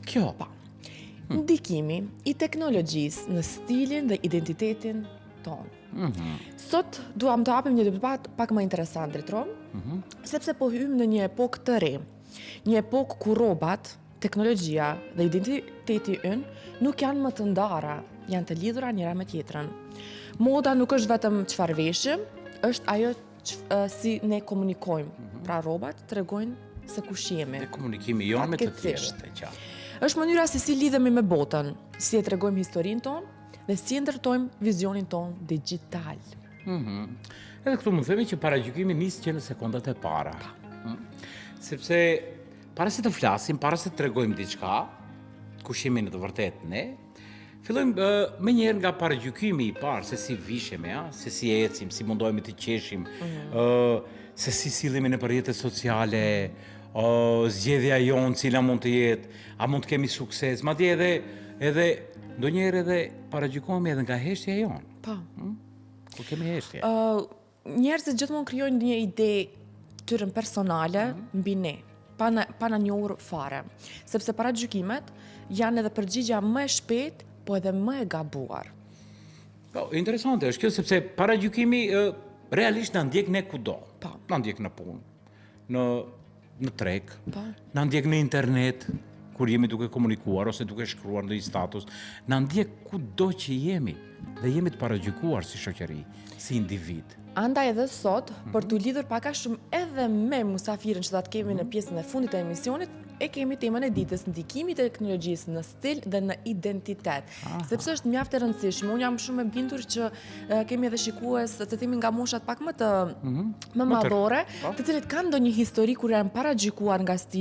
Kjo. Ndikimi i teknologjisë në stilin dhe identitetin tonë. Sot duam të hapim një debat pak më interesant, Dritro, sepse po hym në një epokë të re. Një epokë ku rrobat, teknologjia dhe identiteti ynë nuk janë më të ndara, janë të lidhura njëra me tjetrën. Moda nuk është vetëm çfarë veshim, është ajo si ne komunikojmë. Pra rrobat tregojnë se kush jemi. Dhe komunikimi jonë me të tjerët, e qartë. Është mënyra se si lidhemi me botën, si e tregojmë historinë tonë dhe si e ndërtojmë vizionin tonë digjital. Edhe këtu mund themi që paragjykimi nis që në sekondat e para. Sepse para se të flasim, para se të tregojmë diçka, kush jemi në të vërtetë ne, fillojmë me njerë nga paragjykimi i parë, se si vishemi, se si ecim, si mundohemi të qeshim, se si sillemi në rrjetet sociale, zgjedhja jonë cila mund të jetë, a mund të kemi sukses, madje edhe ndonjëherë edhe paragjykohemi edhe nga heshtja jonë. Po. Kur kemi heshtje. Njerëzit gjithmonë krijojnë një ide tyre personale mbi ne, pa na njohur fare, sepse paragjykimet janë edhe përgjigja më e shpejtë, po edhe më e gabuar. Po, interesante është kjo sepse paragjykimi realisht na ndjek ne kudo. Po. Na ndjek në punë, në treg, Po. na ndjek në internet, kur jemi duke komunikuar ose duke shkruar ndonjë status, na ndjek kudo që jemi dhe jemi të paragjykuar si shoqëri, si individ. Andaj edhe sot, për t'u lidhur pak a shumë edhe me musafirin që do të kemi në pjesën e fundit të emisionit, e kemi temën e ditës, ndikimi i teknologjisë në stil dhe në identitet. Sepse është mjaft e rëndësishme. Unë jam shumë e bindur që kemi edhe shikues të themi nga moshat pak më madhore, të cilët kanë ndonjë histori kur janë paragjykuar nga stili